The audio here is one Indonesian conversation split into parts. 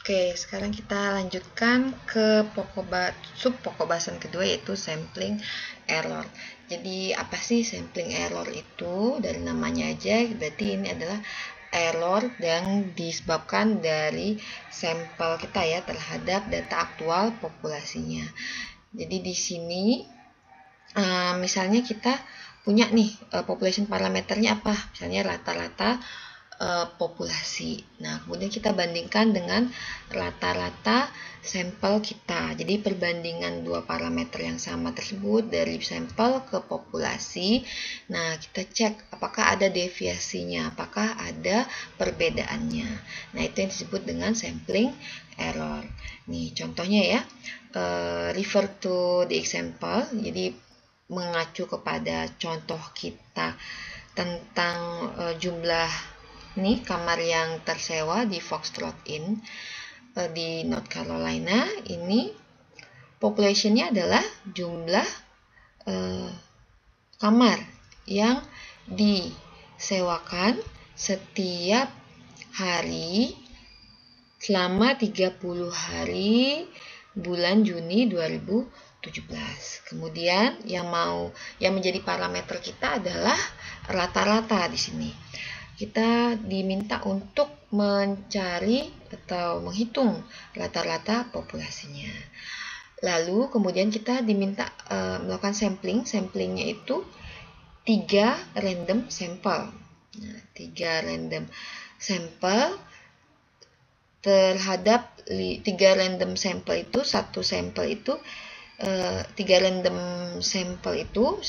Oke, sekarang kita lanjutkan ke sub pokok bahasan kedua, yaitu sampling error. Jadi apa sih sampling error itu? Dari namanya aja berarti ini adalah error yang disebabkan dari sampel kita ya terhadap data aktual populasinya. Jadi di sini misalnya kita punya nih population parameternya apa? Misalnya rata-rata populasi. Nah, kemudian kita bandingkan dengan rata-rata sampel kita. Jadi perbandingan dua parameter yang sama tersebut dari sampel ke populasi. Nah, kita cek apakah ada deviasinya, apakah ada perbedaannya. Nah, itu yang disebut dengan sampling error. Nih, contohnya ya. Refer to the example. Jadi mengacu kepada contoh kita tentang jumlah ini kamar yang tersewa di Foxtrot Inn di North Carolina. Ini populationnya adalah jumlah kamar yang disewakan setiap hari selama 30 hari bulan Juni 2017. Kemudian yang menjadi parameter kita adalah rata-rata di sini. Kita diminta untuk mencari atau menghitung rata-rata populasinya. Lalu kemudian kita diminta melakukan sampling. Samplingnya itu 3 random sampel. Nah, 3 random sampel terhadap 3 random sampel itu, satu sampel itu 3 random sampel itu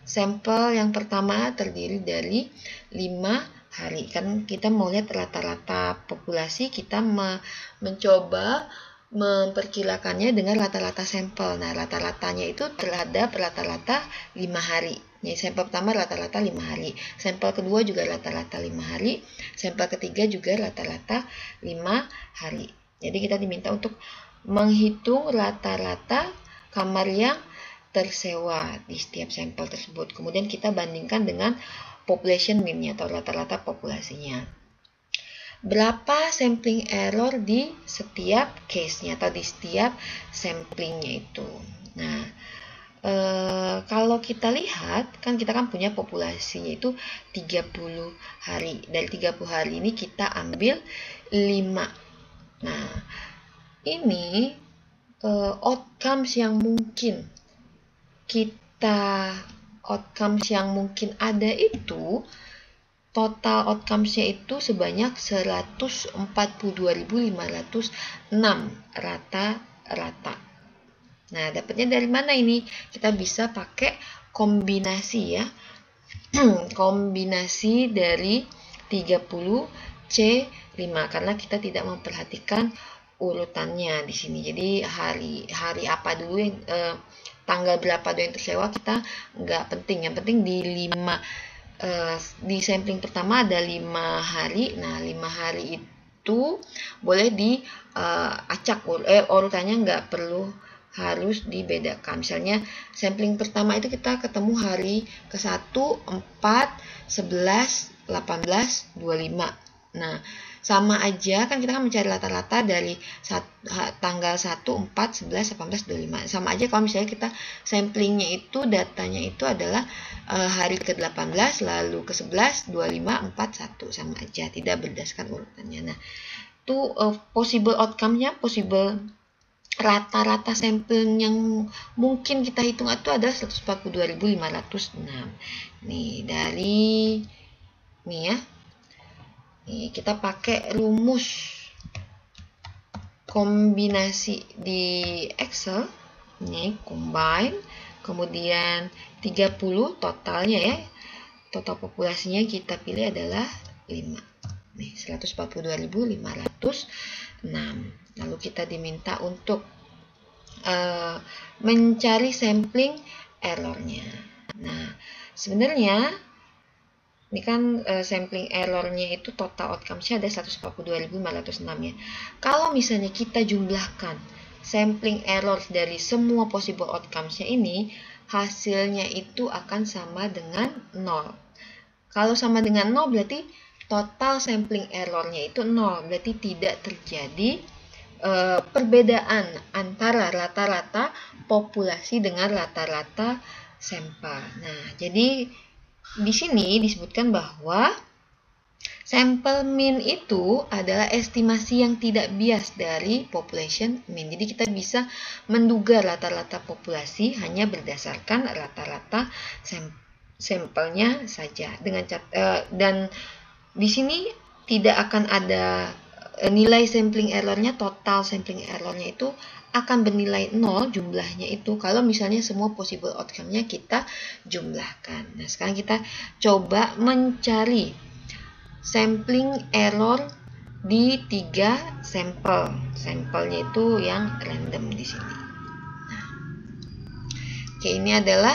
sampel yang pertama terdiri dari 5 hari. Kan kita mau lihat rata-rata populasi, kita mencoba memperkirakannya dengan rata-rata sampel. Nah, rata-ratanya itu terhadap rata-rata 5 hari. Jadi sampel pertama rata-rata 5 hari. Sampel kedua juga rata-rata 5 hari. Sampel ketiga juga rata-rata 5 hari. Jadi kita diminta untuk menghitung rata-rata kamar yang tersewa di setiap sampel tersebut. Kemudian kita bandingkan dengan population mean-nya atau rata-rata populasinya. Berapa sampling error di setiap case-nya atau di setiap sampling-nya itu. Nah, kalau kita lihat, kan kita kan punya populasinya itu 30 hari. Dari 30 hari ini kita ambil 5. Nah, ini outcomes yang mungkin ada itu, total outcomes-nya itu sebanyak 142.506 rata-rata. Nah, dapatnya dari mana ini? Kita bisa pakai kombinasi ya. Kombinasi dari 30 C5 karena kita tidak memperhatikan urutannya di sini. Jadi hari apa dulu yang tanggal berapa dulu yang tersewa kita nggak penting. Yang penting di sampling pertama ada 5 hari. Nah, 5 hari itu boleh diacak urutannya, nggak perlu harus dibedakan. Misalnya sampling pertama itu kita ketemu hari ke-1, 4, 11, 18, 25. Nah, sama aja kan kita kan mencari rata-rata dari tanggal 1, 4, 11, 18, 25. Sama aja kalau misalnya kita samplingnya itu datanya itu adalah hari ke-18, lalu ke-11, 25, 4, 1. Sama aja, tidak berdasarkan urutannya. Nah, itu possible outcome-nya, possible rata-rata sampel yang mungkin kita hitung itu adalah 142.506. Nih, dari nih ya. Nih, kita pakai rumus kombinasi di Excel. Ini combine, kemudian 30 totalnya ya. Total populasinya kita pilih adalah 5. Nih, 142.506. Lalu kita diminta untuk mencari sampling errornya. Nah, sebenarnya ini kan sampling errornya itu total outcomes-nya ada 142.506 ya. Kalau misalnya kita jumlahkan sampling error dari semua possible outcomes-nya ini, hasilnya itu akan sama dengan 0. Kalau sama dengan 0 berarti total sampling errornya itu 0, berarti tidak terjadi perbedaan antara rata-rata populasi dengan rata-rata sampel. Nah, jadi di sini disebutkan bahwa sampel mean itu adalah estimasi yang tidak bias dari population mean. Jadi kita bisa menduga rata-rata populasi hanya berdasarkan rata-rata sampelnya saja. Dan di sini tidak akan ada nilai sampling errornya, total sampling errornya itu akan bernilai 0 jumlahnya itu kalau misalnya semua possible outcome-nya kita jumlahkan. Nah, sekarang kita coba mencari sampling error di 3 sampel. Sampelnya itu yang random di sini. Nah, oke, ini adalah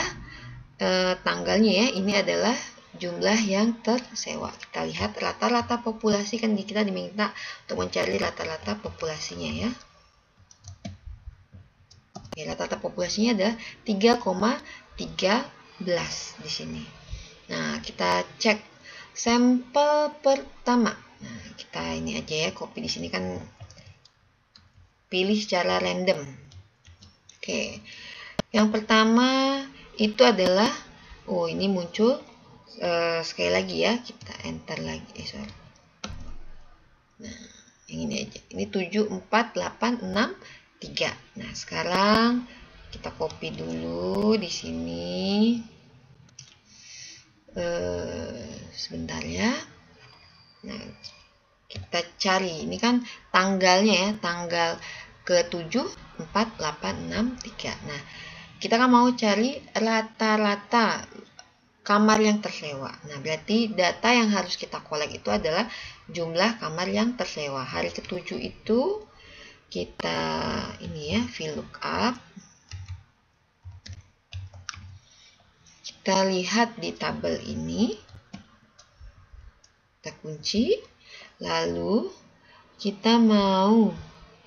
tanggalnya ya. Ini adalah jumlah yang tersewa. Kita lihat rata-rata populasi, kan kita diminta untuk mencari rata-rata populasinya ya. Oke, rata-rata populasinya adalah 3,13 di sini. Nah, kita cek sampel pertama. Nah, kita ini aja ya, copy di sini kan pilih secara random. Oke. Yang pertama itu adalah ini muncul sekali lagi ya, kita enter lagi. Sorry. Nah, yang ini aja. Ini 74863. Nah, sekarang kita copy dulu di sini. Sebentar ya. Nah, kita cari. Ini kan tanggalnya ya, tanggal ke-7 4863. Nah, kita kan mau cari rata-rata kamar yang tersewa. Nah, berarti data yang harus kita collect itu adalah jumlah kamar yang tersewa. Hari ke-7 itu kita ini ya, VLOOKUP. Kita lihat di tabel ini. Kita kunci. Lalu kita mau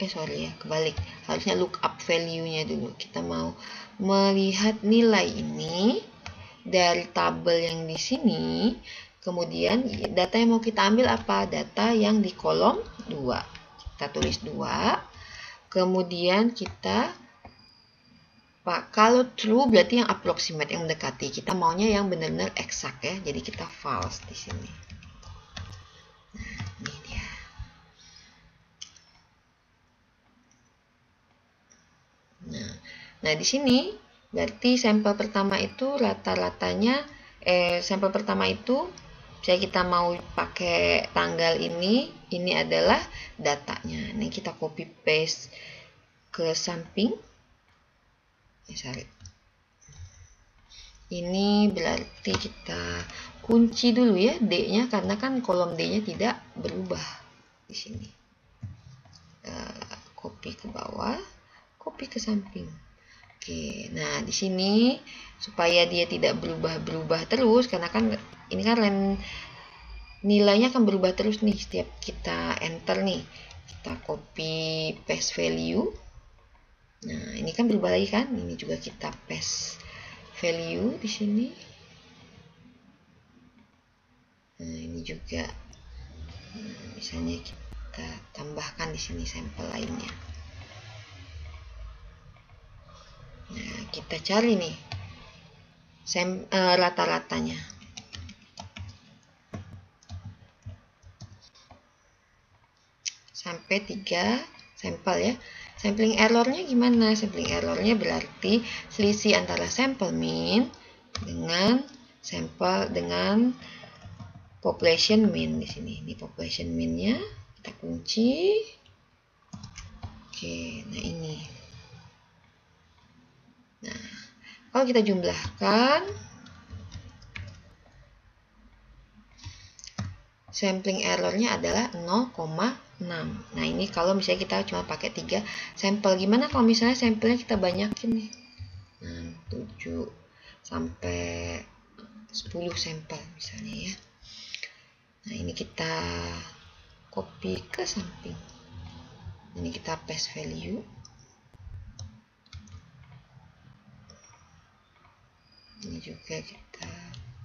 kebalik. Harusnya lookup value-nya dulu. Kita mau melihat nilai ini dari tabel yang di sini, kemudian data yang mau kita ambil apa? Data yang di kolom 2. Kita tulis 2. Kemudian kita kalau true berarti yang approximate, yang mendekati. Kita maunya yang benar-benar eksak ya. Jadi kita false di sini. Nah, ini dia. Nah, di sini berarti sampel pertama itu rata-ratanya sampel pertama itu misalnya kita mau pakai tanggal ini adalah datanya. Ini kita copy paste ke samping. Ini berarti kita kunci dulu ya D-nya, karena kan kolom D-nya tidak berubah di sini. Copy ke bawah, copy ke samping. Oke, nah di sini supaya dia tidak berubah-berubah terus, karena kan ini kan nilainya akan berubah terus nih setiap kita enter nih. Kita copy paste value. Nah, ini kan berubah lagi kan? Ini juga kita paste value di sini. Nah, ini juga misalnya kita tambahkan di sini sampel lainnya. Nah, kita cari nih rata-ratanya. Sampai 3 sampel ya. Sampling errornya gimana? Sampling errornya berarti selisih antara sampel mean dengan population mean di sini. Ini population mean-nya kita kunci. Oke, nah ini. Nah, kalau kita jumlahkan sampling errornya adalah 0,6. Nah, ini kalau misalnya kita cuma pakai 3 sampel. Gimana kalau misalnya sampelnya kita banyakin nih? Nah, 7 sampai 10 sampel misalnya ya. Nah, ini kita copy ke samping. Ini kita paste value. Ini juga kita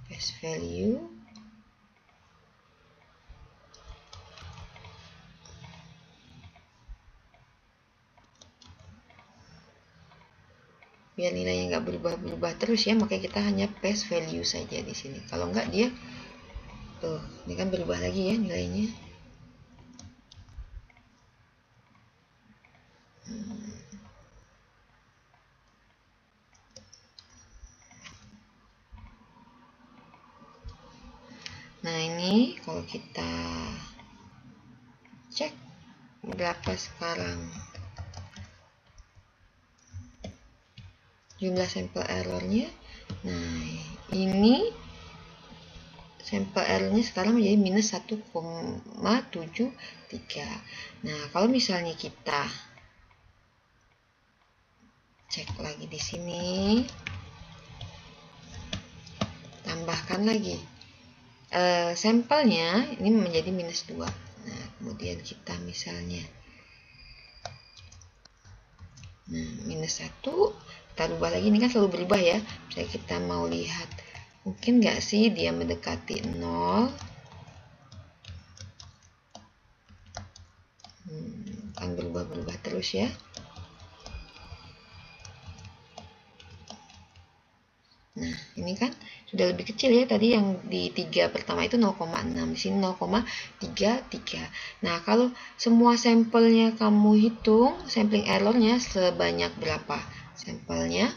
paste value. biar nilainya nggak berubah-berubah terus ya, makanya kita hanya paste value saja di sini. Kalau nggak dia tuh, ini kan berubah lagi ya nilainya. Nah, ini kalau kita cek berapa sekarang jumlah sampel errornya. Nah, ini sampel errornya sekarang menjadi minus 1,73. Nah, kalau misalnya kita cek lagi di sini, tambahkan lagi sampelnya, ini menjadi minus 2. Nah, kemudian kita misalnya minus 1, kita rubah lagi, ini kan selalu berubah ya. Misalnya kita mau lihat mungkin nggak sih dia mendekati 0, akan berubah-berubah terus ya. Nah, ini kan sudah lebih kecil ya, tadi yang di 3 pertama itu 0,6, di sini 0,33. Nah, kalau semua sampelnya kamu hitung, sampling errornya sebanyak berapa? Sampelnya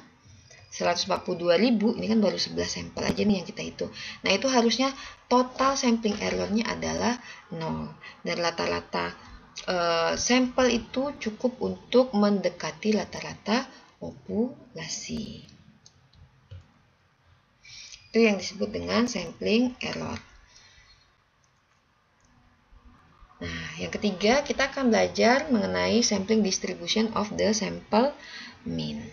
142.000, ini kan baru 11 sampel aja nih yang kita hitung. Nah, itu harusnya total sampling errornya adalah 0. Dan rata-rata sampel itu cukup untuk mendekati rata-rata populasi. Itu yang disebut dengan sampling error. Nah, yang ketiga kita akan belajar mengenai sampling distribution of the sample mean.